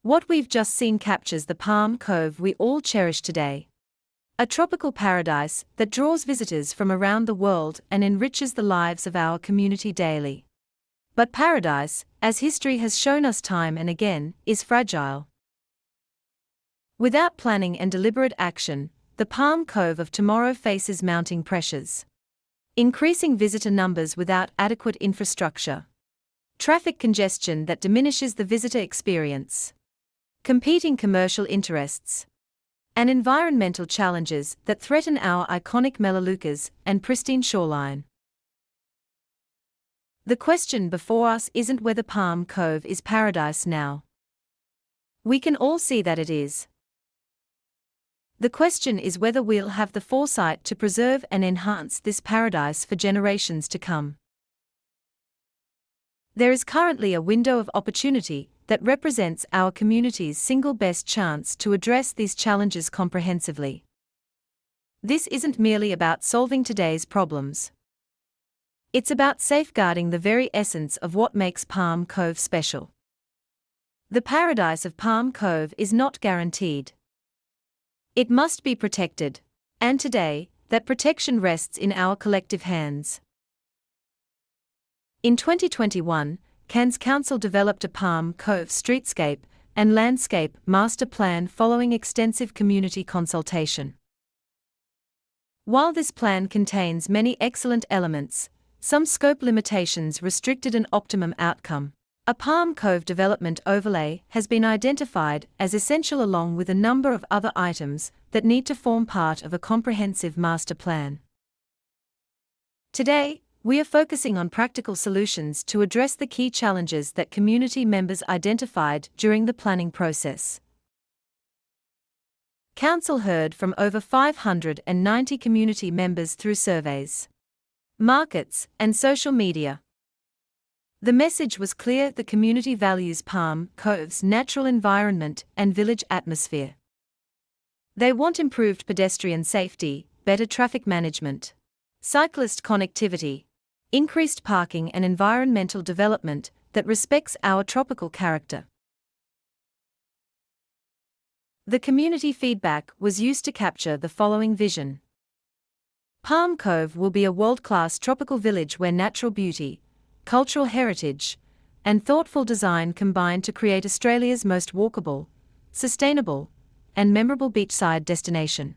What we've just seen captures the Palm Cove we all cherish today. A tropical paradise that draws visitors from around the world and enriches the lives of our community daily. But paradise, as history has shown us time and again, is fragile. Without planning and deliberate action, the Palm Cove of tomorrow faces mounting pressures. Increasing visitor numbers without adequate infrastructure. Traffic congestion that diminishes the visitor experience. Competing commercial interests. And environmental challenges that threaten our iconic Melaleucas and pristine shoreline. The question before us isn't whether Palm Cove is paradise now. We can all see that it is. The question is whether we'll have the foresight to preserve and enhance this paradise for generations to come. There is currently a window of opportunity that represents our community's single best chance to address these challenges comprehensively. This isn't merely about solving today's problems. It's about safeguarding the very essence of what makes Palm Cove special. The paradise of Palm Cove is not guaranteed. It must be protected, and today, that protection rests in our collective hands. In 2021, Cairns Council developed a Palm Cove streetscape and landscape master plan following extensive community consultation. While this plan contains many excellent elements, some scope limitations restricted an optimum outcome. A Palm Cove development overlay has been identified as essential along with a number of other items that need to form part of a comprehensive master plan. Today, we are focusing on practical solutions to address the key challenges that community members identified during the planning process. Council heard from over 590 community members through surveys, markets, and social media. The message was clear: the community values Palm Cove's natural environment and village atmosphere. They want improved pedestrian safety, better traffic management, cyclist connectivity, increased parking and environmental development that respects our tropical character. The community feedback was used to capture the following vision. Palm Cove will be a world-class tropical village where natural beauty, cultural heritage, and thoughtful design combine to create Australia's most walkable, sustainable, and memorable beachside destination.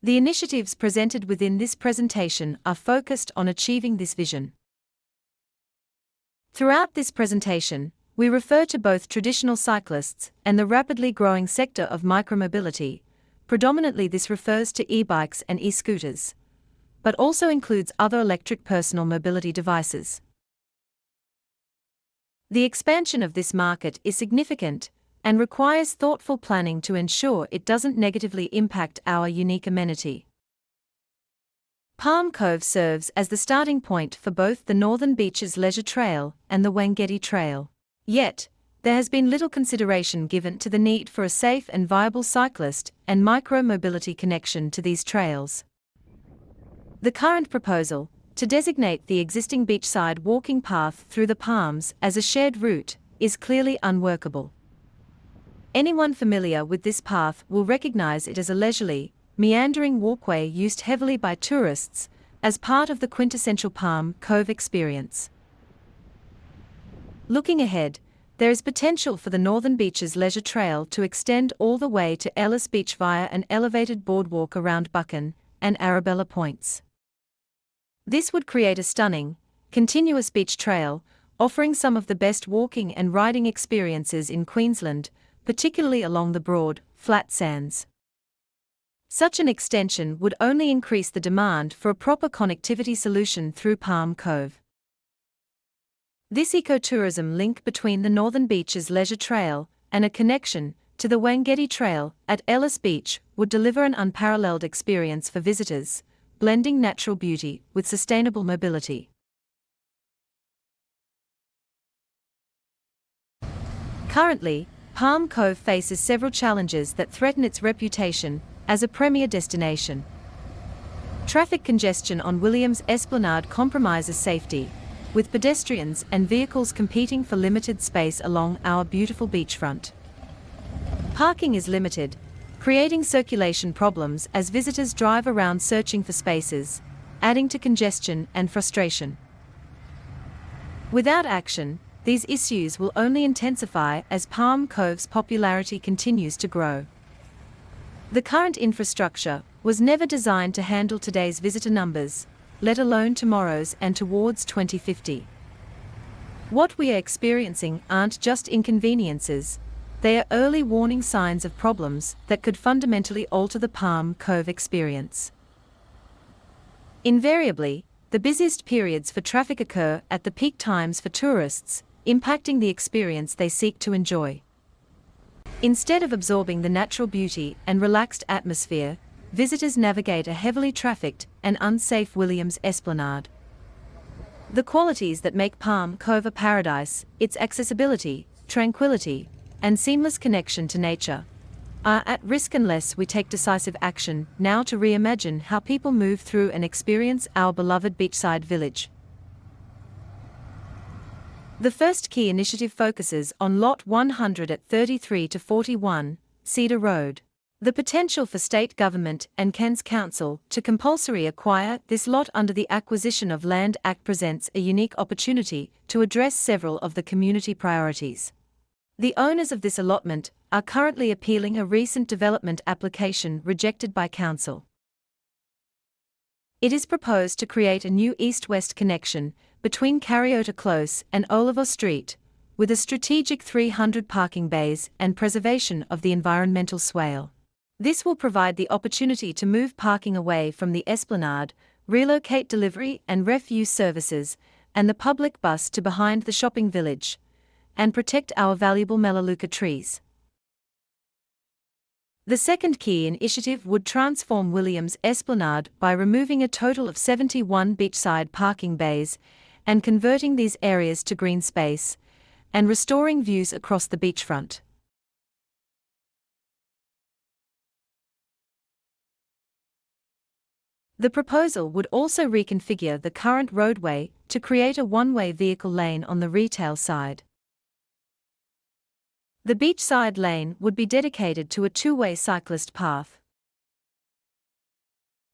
The initiatives presented within this presentation are focused on achieving this vision. Throughout this presentation, we refer to both traditional cyclists and the rapidly growing sector of micromobility. Predominantly this refers to e-bikes and e-scooters, but also includes other electric personal mobility devices. The expansion of this market is significant and requires thoughtful planning to ensure it doesn't negatively impact our unique amenity. Palm Cove serves as the starting point for both the Northern Beaches Leisure Trail and the Wangetti Trail. Yet, there has been little consideration given to the need for a safe and viable cyclist and micro-mobility connection to these trails. The current proposal, to designate the existing beachside walking path through the Palms as a shared route, is clearly unworkable. Anyone familiar with this path will recognize it as a leisurely, meandering walkway used heavily by tourists as part of the quintessential Palm Cove experience. Looking ahead, there is potential for the Northern Beaches Leisure Trail to extend all the way to Ellis Beach via an elevated boardwalk around Buchan and Arabella Points. This would create a stunning, continuous beach trail, offering some of the best walking and riding experiences in Queensland, particularly along the broad, flat sands. Such an extension would only increase the demand for a proper connectivity solution through Palm Cove. This ecotourism link between the Northern Beaches Leisure Trail and a connection to the Wangetti Trail at Ellis Beach would deliver an unparalleled experience for visitors, blending natural beauty with sustainable mobility. Currently, Palm Cove faces several challenges that threaten its reputation as a premier destination. Traffic congestion on Williams Esplanade compromises safety, with pedestrians and vehicles competing for limited space along our beautiful beachfront. Parking is limited, creating circulation problems as visitors drive around searching for spaces, adding to congestion and frustration. Without action, these issues will only intensify as Palm Cove's popularity continues to grow. The current infrastructure was never designed to handle today's visitor numbers, let alone tomorrow's and towards 2050. What we are experiencing aren't just inconveniences, they are early warning signs of problems that could fundamentally alter the Palm Cove experience. Invariably, the busiest periods for traffic occur at the peak times for tourists, impacting the experience they seek to enjoy. Instead of absorbing the natural beauty and relaxed atmosphere, visitors navigate a heavily trafficked and unsafe Williams Esplanade. The qualities that make Palm Cove a paradise, its accessibility, tranquility, and seamless connection to nature, are at risk unless we take decisive action now to reimagine how people move through and experience our beloved beachside village. The first key initiative focuses on Lot 100 at 33 to 41, Cedar Road. The potential for state government and Cairns Council to compulsory acquire this lot under the Acquisition of Land Act presents a unique opportunity to address several of the community priorities. The owners of this allotment are currently appealing a recent development application rejected by Council. It is proposed to create a new east-west connection between Carriota Close and Oliver Street, with a strategic 300 parking bays and preservation of the environmental swale. This will provide the opportunity to move parking away from the Esplanade, relocate delivery and refuse services, and the public bus to behind the shopping village, and protect our valuable Melaleuca trees. The second key initiative would transform Williams Esplanade by removing a total of 71 beachside parking bays and converting these areas to green space, and restoring views across the beachfront. The proposal would also reconfigure the current roadway to create a one-way vehicle lane on the retail side. The beachside lane would be dedicated to a two-way cyclist path.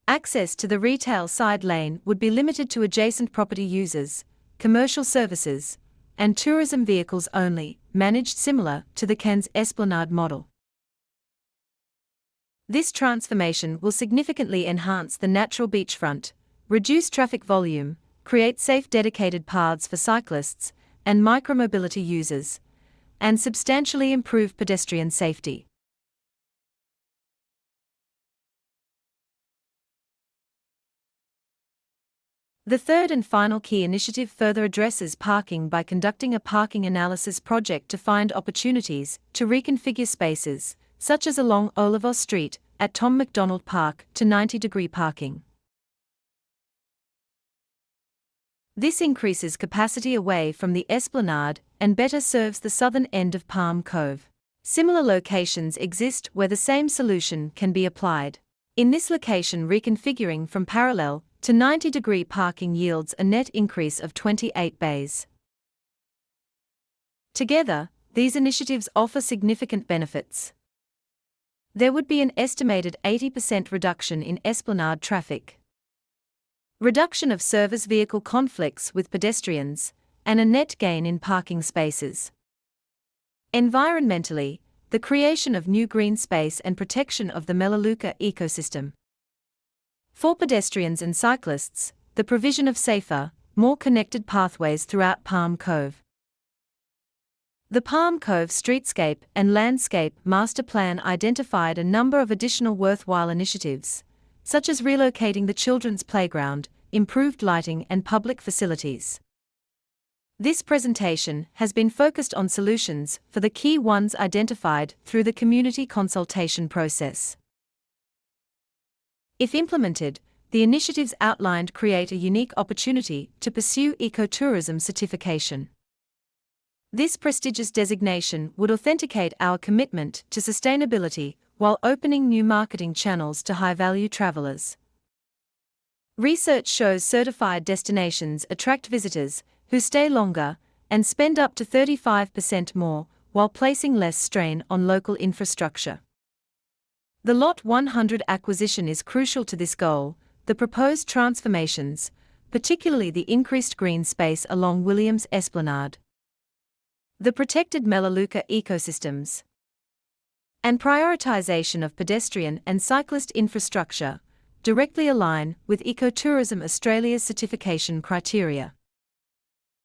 Access to the retail side lane would be limited to adjacent property users, commercial services, and tourism vehicles only, managed similar to the Cairns Esplanade model. This transformation will significantly enhance the natural beachfront, reduce traffic volume, create safe dedicated paths for cyclists and micromobility users, and substantially improve pedestrian safety. The third and final key initiative further addresses parking by conducting a parking analysis project to find opportunities to reconfigure spaces, such as along Oliver Street at Tom MacDonald Park to 90-degree parking. This increases capacity away from the Esplanade and better serves the southern end of Palm Cove. Similar locations exist where the same solution can be applied. In this location, reconfiguring from parallel to 90-degree parking yields a net increase of 28 bays. Together, these initiatives offer significant benefits. There would be an estimated 80% reduction in Esplanade traffic, reduction of service vehicle conflicts with pedestrians, and a net gain in parking spaces. Environmentally, the creation of new green space and protection of the Melaleuca ecosystem. For pedestrians and cyclists, the provision of safer, more connected pathways throughout Palm Cove. The Palm Cove Streetscape and Landscape Master Plan identified a number of additional worthwhile initiatives, such as relocating the children's playground, improved lighting and public facilities. This presentation has been focused on solutions for the key ones identified through the community consultation process. If implemented, the initiatives outlined create a unique opportunity to pursue ecotourism certification. This prestigious designation would authenticate our commitment to sustainability while opening new marketing channels to high-value travelers. Research shows certified destinations attract visitors who stay longer and spend up to 35% more while placing less strain on local infrastructure. The Lot 100 acquisition is crucial to this goal. The proposed transformations, particularly the increased green space along Williams Esplanade, the protected Melaleuca ecosystems, and prioritization of pedestrian and cyclist infrastructure, directly align with Ecotourism Australia's certification criteria.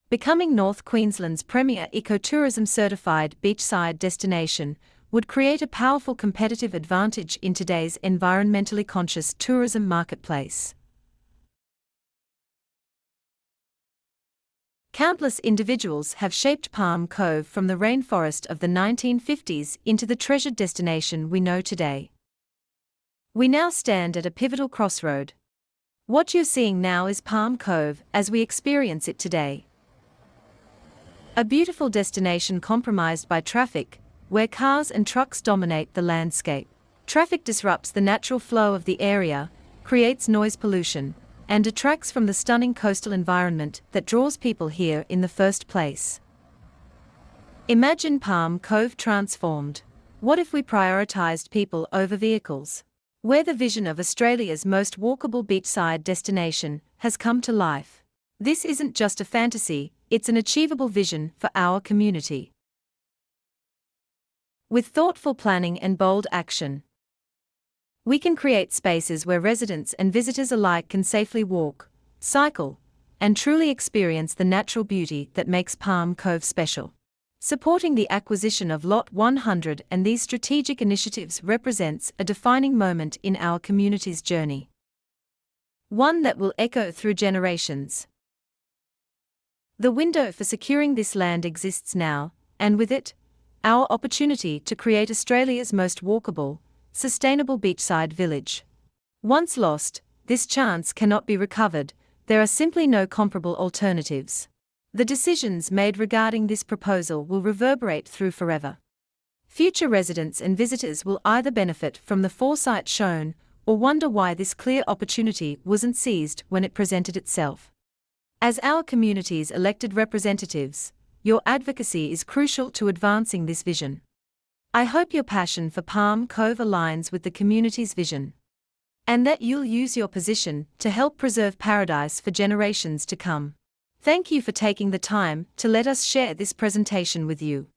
Becoming North Queensland's premier ecotourism certified beachside destination would create a powerful competitive advantage in today's environmentally conscious tourism marketplace. Countless individuals have shaped Palm Cove from the rainforest of the 1950s into the treasured destination we know today. We now stand at a pivotal crossroad. What you're seeing now is Palm Cove as we experience it today. A beautiful destination compromised by traffic, where cars and trucks dominate the landscape. Traffic disrupts the natural flow of the area, creates noise pollution, and detracts from the stunning coastal environment that draws people here in the first place. Imagine Palm Cove transformed. What if we prioritized people over vehicles? Where the vision of Australia's most walkable beachside destination has come to life. This isn't just a fantasy, it's an achievable vision for our community. With thoughtful planning and bold action, we can create spaces where residents and visitors alike can safely walk, cycle, and truly experience the natural beauty that makes Palm Cove special. Supporting the acquisition of Lot 100 and these strategic initiatives represents a defining moment in our community's journey. One that will echo through generations. The window for securing this land exists now, and with it, our opportunity to create Australia's most walkable, sustainable beachside village. Once lost, this chance cannot be recovered. There are simply no comparable alternatives. The decisions made regarding this proposal will reverberate through forever. Future residents and visitors will either benefit from the foresight shown or wonder why this clear opportunity wasn't seized when it presented itself. As our community's elected representatives, your advocacy is crucial to advancing this vision. I hope your passion for Palm Cove aligns with the community's vision, and that you'll use your position to help preserve paradise for generations to come. Thank you for taking the time to let us share this presentation with you.